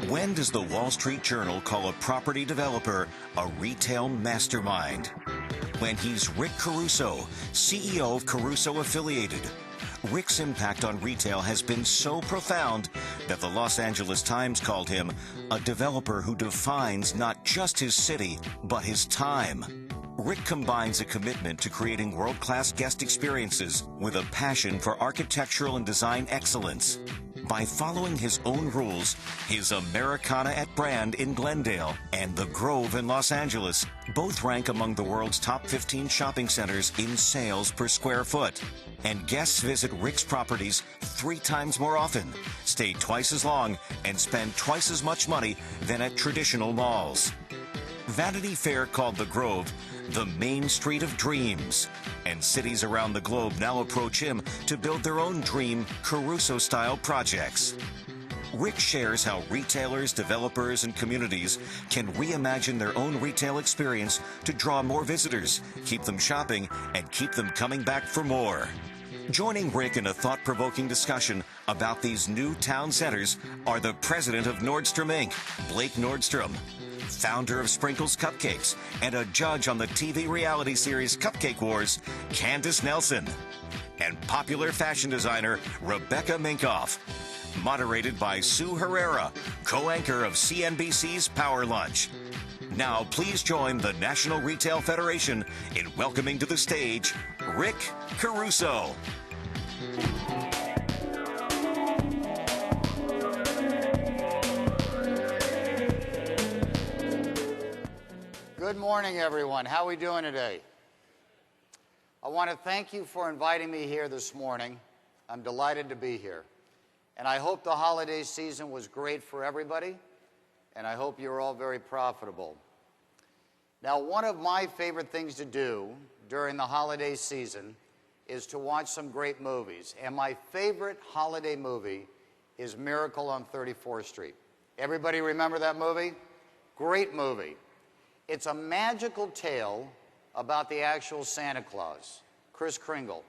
When does the Wall Street Journal call a property developer a retail mastermind? When he's Rick Caruso, CEO of Caruso Affiliated. Rick's impact on retail has been so profound that the Los Angeles Times called him a developer who defines not just his city, but his time. Rick combines a commitment to creating world-class guest experiences with a passion for architectural and design excellence. By following his own rules, his Americana at Brand in Glendale and The Grove in Los Angeles both rank among the world's top 15 shopping centers in sales per square foot. And guests visit Rick's properties 3 times more often, stay twice as long, and spend twice as much money than at traditional malls. Vanity Fair called The Grove the Main Street of Dreams, and cities around the globe now approach him to build their own dream Caruso-style projects. Rick shares how retailers, developers, and communities can reimagine their own retail experience to draw more visitors, keep them shopping, and keep them coming back for more. Joining Rick in a thought-provoking discussion about these new town centers are the president of Nordstrom Inc., Blake Nordstrom, founder of Sprinkles Cupcakes, and a judge on the TV reality series Cupcake Wars, Candace Nelson, and popular fashion designer Rebecca Minkoff. Moderated by Sue Herrera, co-anchor of CNBC's Power Lunch. Now, please join the National Retail Federation in welcoming to the stage Rick Caruso. Good morning, everyone. How are we doing today? I want to thank you for inviting me here this morning. I'm delighted to be here. And I hope the holiday season was great for everybody, and I hope you're all very profitable. Now, one of my favorite things to do during the holiday season is to watch some great movies. And my favorite holiday movie is Miracle on 34th Street. Everybody remember that movie? Great movie. It's a magical tale about the actual Santa Claus, Kris Kringle,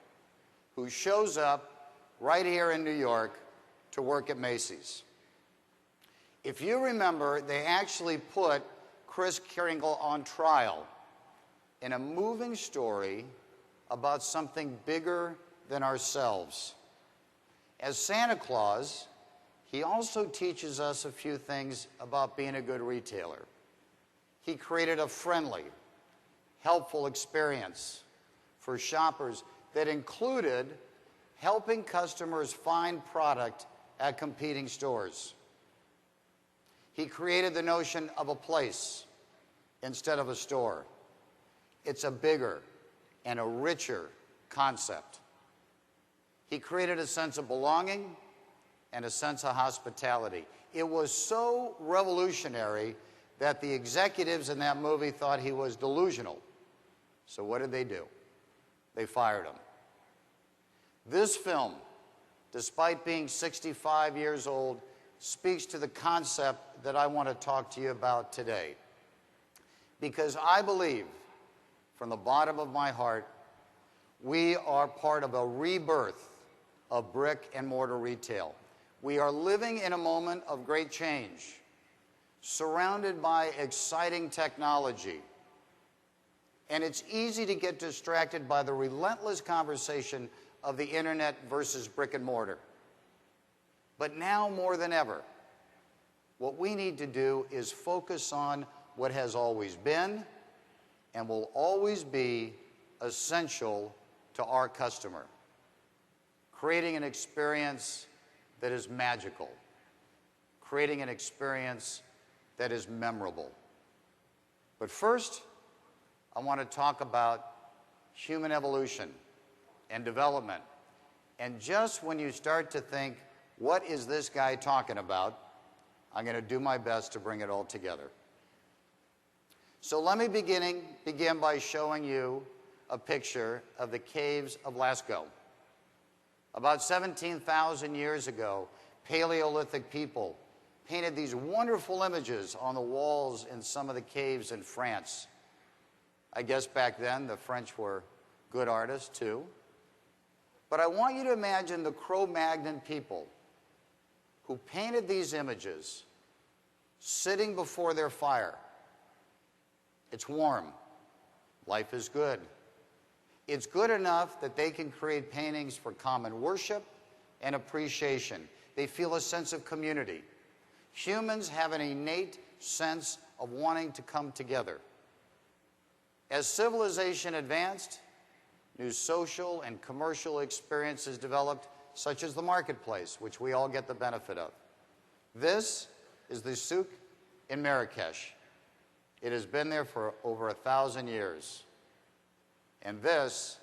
who shows up right here in New York to work at Macy's. If you remember, they actually put Kris Kringle on trial in a moving story about something bigger than ourselves. As Santa Claus, he also teaches us a few things about being a good retailer. He created a friendly, helpful experience for shoppers that included helping customers find product at competing stores. He created the notion of a place instead of a store. It's a bigger and a richer concept. He created a sense of belonging and a sense of hospitality. It was so revolutionary that the executives in that movie thought he was delusional. So what did they do? They fired him. This film, despite being 65 years old, speaks to the concept that I want to talk to you about today. Because I believe, from the bottom of my heart, we are part of a rebirth of brick and mortar retail. We are living in a moment of great change, surrounded by exciting technology. And it's easy to get distracted by the relentless conversation of the internet versus brick and mortar. But now more than ever, what we need to do is focus on what has always been and will always be essential to our customer. Creating an experience that is magical. Creating an experience that is memorable. But first, I want to talk about human evolution and development. And just when you start to think, what is this guy talking about? I'm going to do my best to bring it all together. So let me begin by showing you a picture of the caves of Lascaux. About 17,000 years ago, Paleolithic people painted these wonderful images on the walls in some of the caves in France. I guess back then the French were good artists too. But I want you to imagine the Cro-Magnon people who painted these images sitting before their fire. It's warm. Life is good. It's good enough that they can create paintings for common worship and appreciation. They feel a sense of community. Humans have an innate sense of wanting to come together. As civilization advanced, new social and commercial experiences developed, such as the marketplace, which we all get the benefit of. This is the souk in Marrakesh. It has been there for over 1,000 years. And this,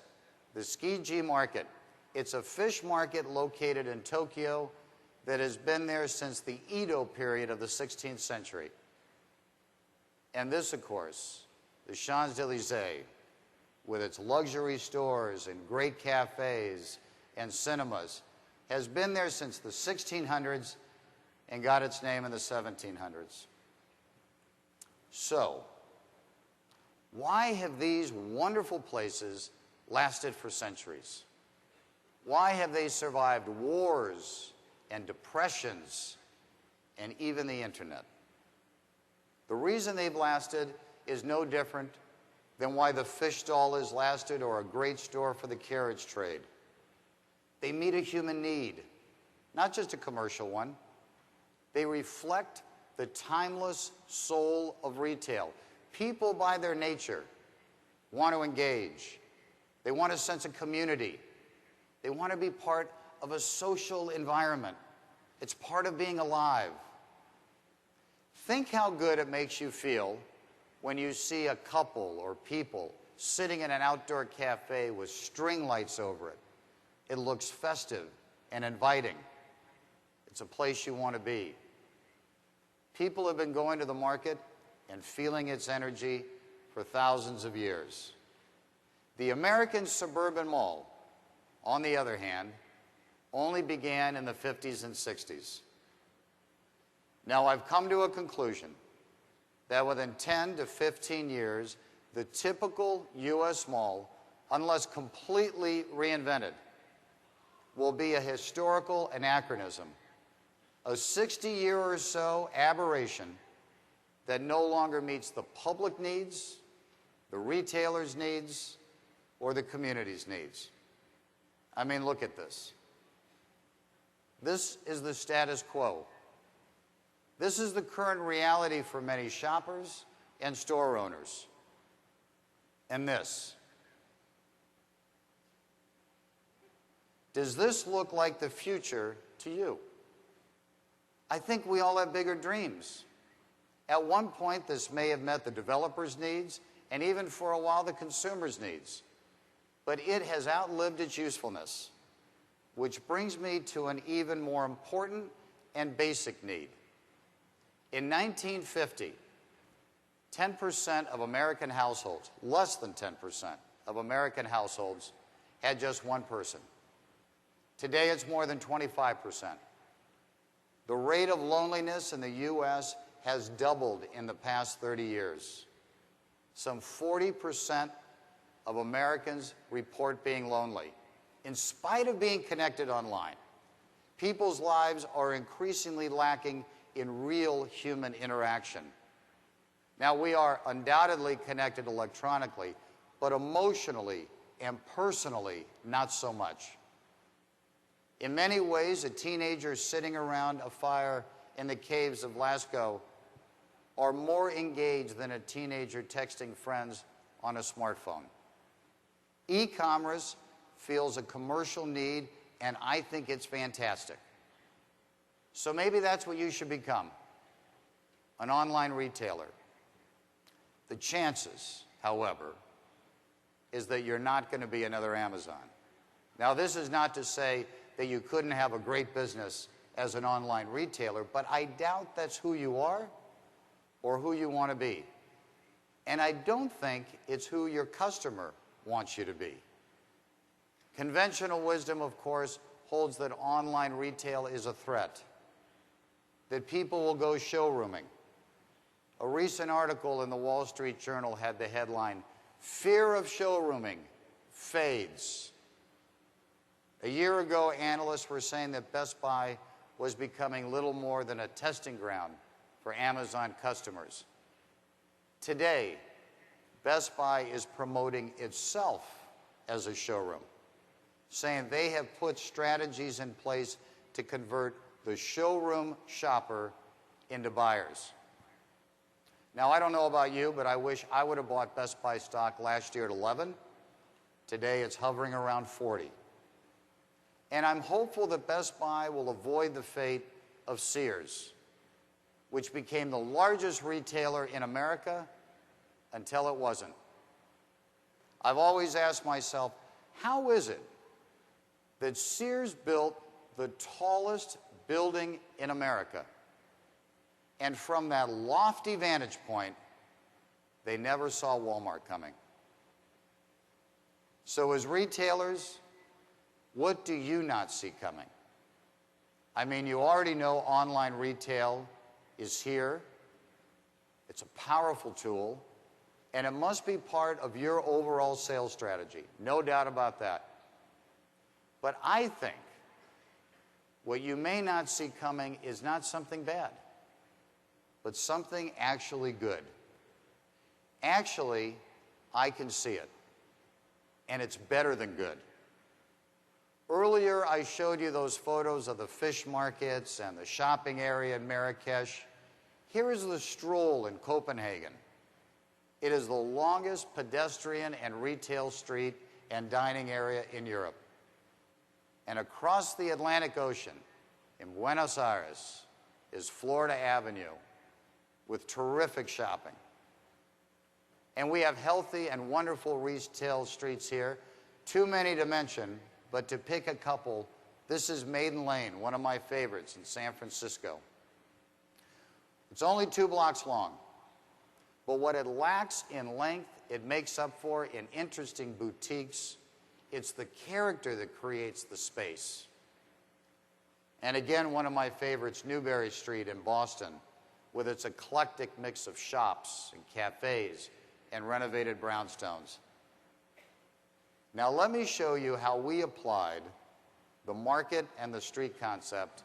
the Tsukiji market, it's a fish market located in Tokyo that has been there since the Edo period of the 16th century. And this, of course, the Champs-Élysées, with its luxury stores and great cafes and cinemas, has been there since the 1600s and got its name in the 1700s. So, why have these wonderful places lasted for centuries? Why have they survived wars and depressions and even the internet? The reason they've lasted is no different than why the fish stall has lasted or a great store for the carriage trade. They meet a human need, not just a commercial one. They reflect the timeless soul of retail. People, by their nature, want to engage. They want a sense of community. They want to be part of a social environment. It's part of being alive. Think how good it makes you feel when you see a couple or people sitting in an outdoor cafe with string lights over it. It looks festive and inviting. It's a place you want to be. People have been going to the market and feeling its energy for thousands of years. The American suburban mall, on the other hand, only began in the 50s and 60s. Now, I've come to a conclusion that within 10 to 15 years, the typical U.S. mall, unless completely reinvented, will be a historical anachronism, a 60-year or so aberration that no longer meets the public needs, the retailers' needs, or the community's needs. I mean, look at this. This is the status quo. This is the current reality for many shoppers and store owners. And this. Does this look like the future to you? I think we all have bigger dreams. At one point, this may have met the developers' needs, and even for a while, the consumers' needs. But it has outlived its usefulness, which brings me to an even more important and basic need. In 1950, 10% of American households, less than 10% of American households, had just one person. Today, it's more than 25%. The rate of loneliness in the U.S. has doubled in the past 30 years. Some 40% of Americans report being lonely, in spite of being connected online. People's lives are increasingly lacking in real human interaction. Now, we are undoubtedly connected electronically, but emotionally and personally, not so much. In many ways, a teenager sitting around a fire in the caves of Lascaux are more engaged than a teenager texting friends on a smartphone. E-commerce feels a commercial need, and I think it's fantastic. So maybe that's what you should become, an online retailer. The chances, however, is that you're not going to be another Amazon. Now, this is not to say that you couldn't have a great business as an online retailer, but I doubt that's who you are or who you want to be. And I don't think it's who your customer wants you to be. Conventional wisdom, of course, holds that online retail is a threat, that people will go showrooming. A recent article in the Wall Street Journal had the headline, "Fear of showrooming fades." A year ago, analysts were saying that Best Buy was becoming little more than a testing ground for Amazon customers. Today, Best Buy is promoting itself as a showroom, saying they have put strategies in place to convert the showroom shopper into buyers. Now, I don't know about you, but I wish I would have bought Best Buy stock last year at 11. Today, it's hovering around 40. And I'm hopeful that Best Buy will avoid the fate of Sears, which became the largest retailer in America until it wasn't. I've always asked myself, how is it that Sears built the tallest building in America, and from that lofty vantage point, they never saw Walmart coming? So as retailers, what do you not see coming? I mean, you already know online retail is here. It's a powerful tool, and it must be part of your overall sales strategy. No doubt about that. But I think what you may not see coming is not something bad, but something actually good. Actually, I can see it, and it's better than good. Earlier, I showed you those photos of the fish markets and the shopping area in Marrakesh. Here is the Stroll in Copenhagen. It is the longest pedestrian and retail street and dining area in Europe. And across the Atlantic Ocean in Buenos Aires is Florida Avenue with terrific shopping. And we have healthy and wonderful retail streets here. Too many to mention, but to pick a couple, this is Maiden Lane, one of my favorites in San Francisco. It's only 2 blocks long, but what it lacks in length, it makes up for in interesting boutiques. It's the character that creates the space. And again, one of my favorites, Newbury Street in Boston, with its eclectic mix of shops and cafes and renovated brownstones. Now let me show you how we applied the market and the street concept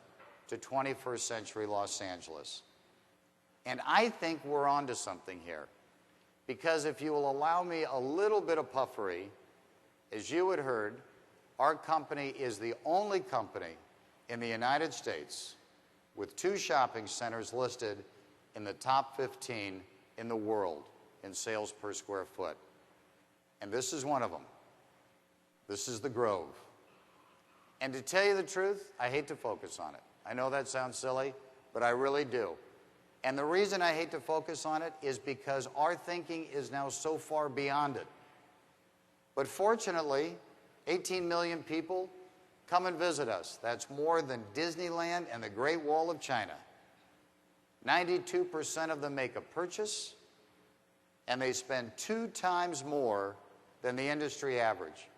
to 21st century Los Angeles. And I think we're onto something here, because if you will allow me a little bit of puffery, as you had heard, our company is the only company in the United States with 2 shopping centers listed in the top 15 in the world in sales per square foot. And this is one of them. This is the Grove. And to tell you the truth, I hate to focus on it. I know that sounds silly, but I really do. And the reason I hate to focus on it is because our thinking is now so far beyond it. But fortunately, 18 million people come and visit us. That's more than Disneyland and the Great Wall of China. 92% of them make a purchase, and they spend 2 times more than the industry average.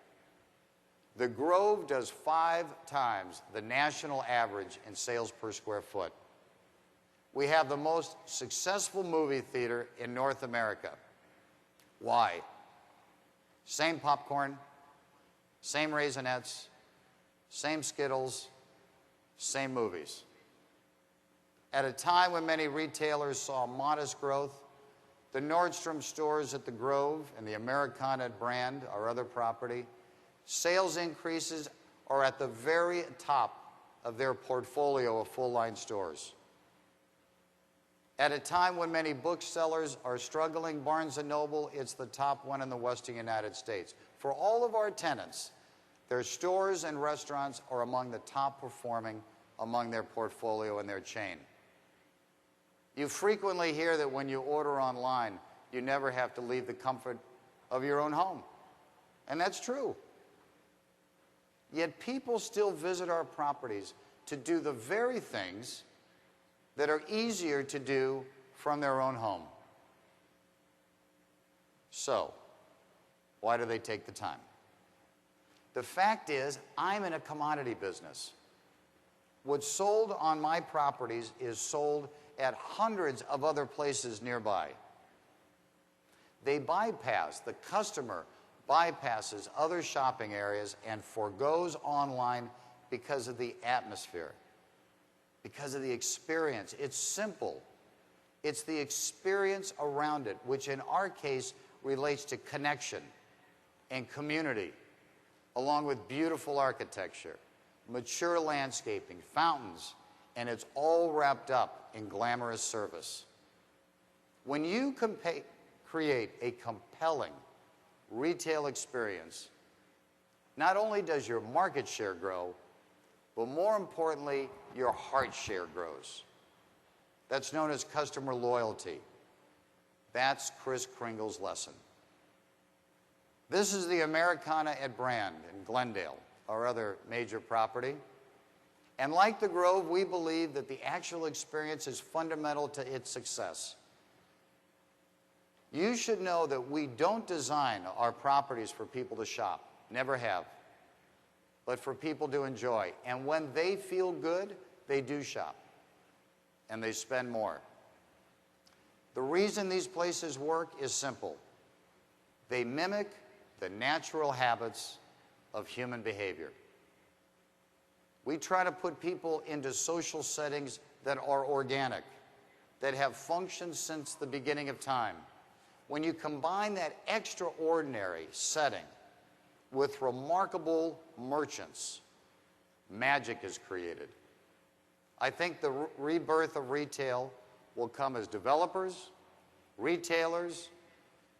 The Grove does 5 times the national average in sales per square foot. We have the most successful movie theater in North America. Why? Same popcorn, same Raisinets, same Skittles, same movies. At a time when many retailers saw modest growth, the Nordstrom stores at the Grove and the Americana brand, our other property, sales increases are at the very top of their portfolio of full-line stores. At a time when many booksellers are struggling, Barnes & Noble, it's the top one in the Western United States. For all of our tenants, their stores and restaurants are among the top performing among their portfolio and their chain. You frequently hear that when you order online, you never have to leave the comfort of your own home. And that's true. Yet people still visit our properties to do the very things that are easier to do from their own home. So, why do they take the time? The fact is, I'm in a commodity business. What's sold on my properties is sold at hundreds of other places nearby. They bypass, the customer bypasses other shopping areas and forgoes online because of the atmosphere, because of the experience. It's simple. It's the experience around it, which in our case relates to connection and community, along with beautiful architecture, mature landscaping, fountains, and it's all wrapped up in glamorous service. When you create a compelling retail experience, not only does your market share grow, but more importantly, your heart share grows. That's known as customer loyalty. That's Kris Kringle's lesson. This is the Americana at Brand in Glendale, our other major property. And like the Grove, we believe that the actual experience is fundamental to its success. You should know that we don't design our properties for people to shop, never have, but for people to enjoy. And when they feel good, they do shop, and they spend more. The reason these places work is simple. They mimic the natural habits of human behavior. We try to put people into social settings that are organic, that have functioned since the beginning of time. When you combine that extraordinary setting with remarkable merchants, magic is created. I think the rebirth of retail will come as developers, retailers,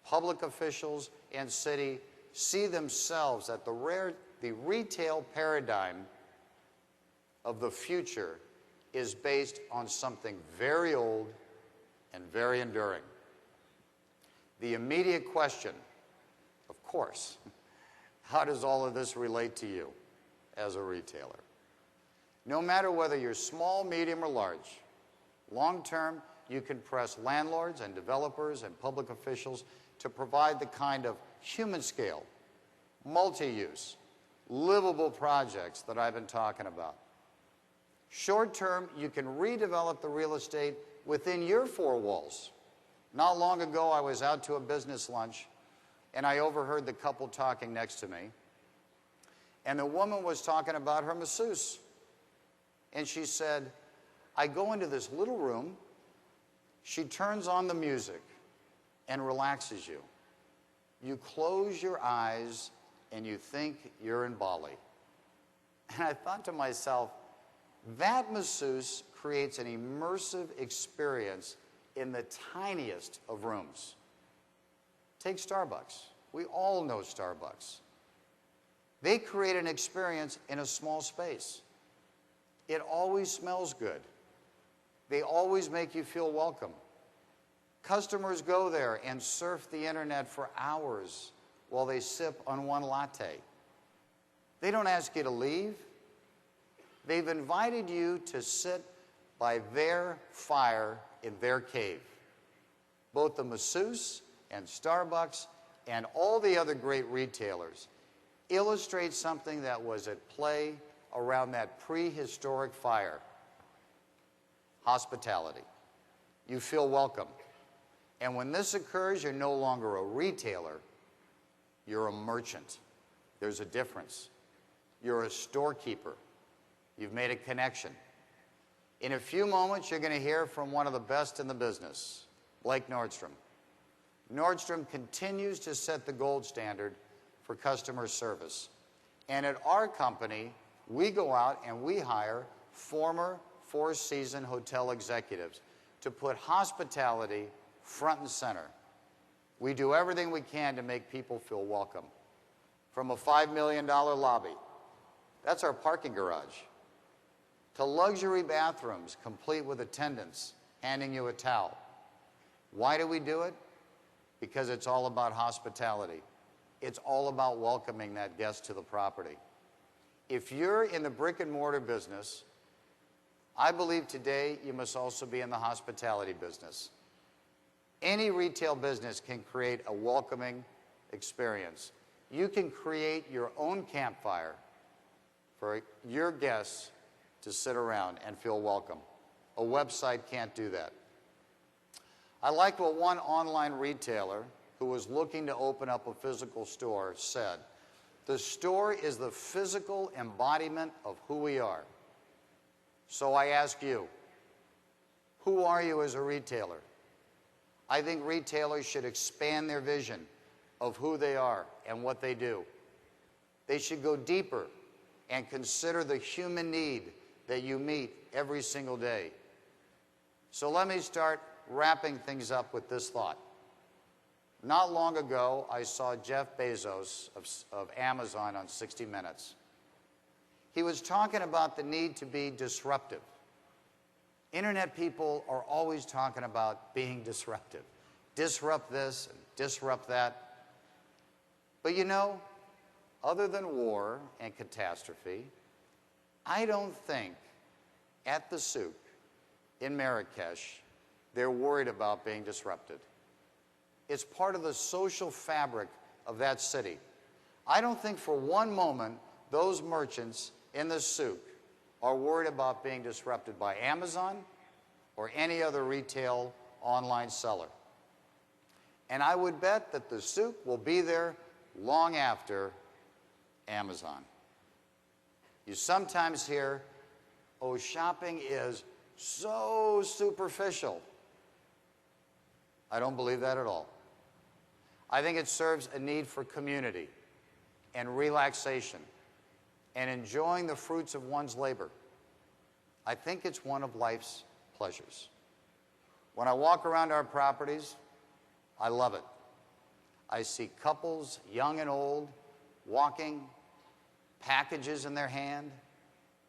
public officials, and city see themselves that the retail paradigm of the future is based on something very old and very enduring. The immediate question, of course, how does all of this relate to you as a retailer? No matter whether you're small, medium, or large, long-term, you can press landlords and developers and public officials to provide the kind of human-scale, multi-use, livable projects that I've been talking about. Short-term, you can redevelop the real estate within your four walls. Not long ago, I was out to a business lunch, and I overheard the couple talking next to me. And the woman was talking about her masseuse. And she said, I go into this little room, she turns on the music and relaxes you. You close your eyes and you think you're in Bali. And I thought to myself, that masseuse creates an immersive experience in the tiniest of rooms. Take Starbucks. We all know Starbucks. They create an experience in a small space. It always smells good. They always make you feel welcome. Customers go there and surf the internet for hours while they sip on one latte. They don't ask you to leave. They've invited you to sit by their fire in their cave. Both the masseuse and Starbucks and all the other great retailers illustrate something that was at play around that prehistoric fire. Hospitality. You feel welcome. And when this occurs, you're no longer a retailer, you're a merchant. There's a difference. You're a storekeeper. You've made a connection. In a few moments, you're going to hear from one of the best in the business, Blake Nordstrom. Nordstrom continues to set the gold standard for customer service. And at our company, we go out and we hire former four-season hotel executives to put hospitality front and center. We do everything we can to make people feel welcome. From a $5 million lobby, that's our parking garage, to luxury bathrooms complete with attendants handing you a towel. Why do we do it? Because it's all about hospitality. It's all about welcoming that guest to the property. If you're in the brick and mortar business, I believe today you must also be in the hospitality business. Any retail business can create a welcoming experience. You can create your own campfire for your guests to sit around and feel welcome. A website can't do that. I like what one online retailer who was looking to open up a physical store said. The store is the physical embodiment of who we are. So I ask you, who are you as a retailer? I think retailers should expand their vision of who they are and what they do. They should go deeper and consider the human need that you meet every single day. So let me start wrapping things up with this thought. Not long ago, I saw Jeff Bezos of Amazon on 60 Minutes. He was talking about the need to be disruptive. Internet people are always talking about being disruptive. Disrupt this and disrupt that. But you know, other than war and catastrophe, I don't think at the souk in Marrakesh they're worried about being disrupted. It's part of the social fabric of that city. I don't think for one moment those merchants in the souk are worried about being disrupted by Amazon or any other retail online seller. And I would bet that the souk will be there long after Amazon. You sometimes hear, oh, shopping is so superficial. I don't believe that at all. I think it serves a need for community and relaxation and enjoying the fruits of one's labor. I think it's one of life's pleasures. When I walk around our properties, I love it. I see couples, young and old, walking, packages in their hand.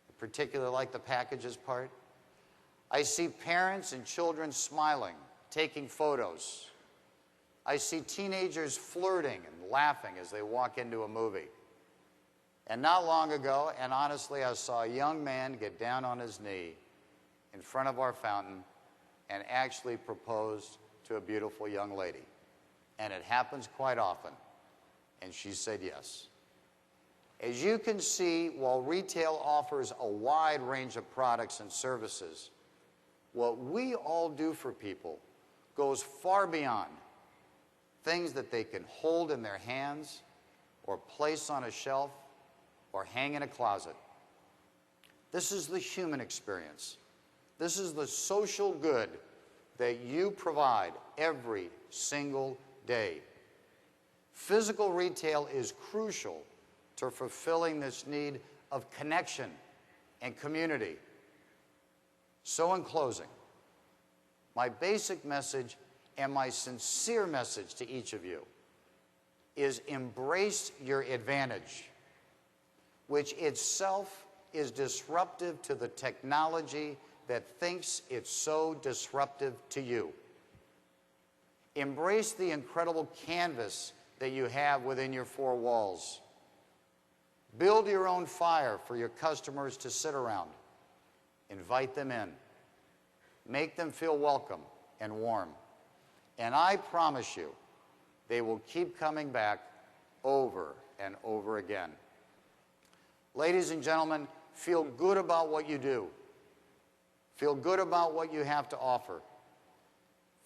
I particularly like the packages part. I see parents and children smiling, taking photos. I see teenagers flirting and laughing as they walk into a movie. And not long ago, and honestly, I saw a young man get down on his knee in front of our fountain and actually propose to a beautiful young lady. And it happens quite often. And she said yes. As you can see, while retail offers a wide range of products and services, what we all do for people goes far beyond things that they can hold in their hands or place on a shelf or hang in a closet. This is the human experience. This is the social good that you provide every single day. Physical retail is crucial to fulfilling this need of connection and community. So in closing, my basic message and my sincere message to each of you is embrace your advantage, which itself is disruptive to the technology that thinks it's so disruptive to you. Embrace the incredible canvas that you have within your four walls. Build your own fire for your customers to sit around. Invite them in. Make them feel welcome and warm. And I promise you, they will keep coming back over and over again. Ladies and gentlemen, feel good about what you do. Feel good about what you have to offer.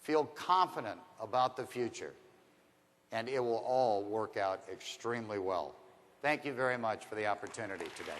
Feel confident about the future. And it will all work out extremely well. Thank you very much for the opportunity today.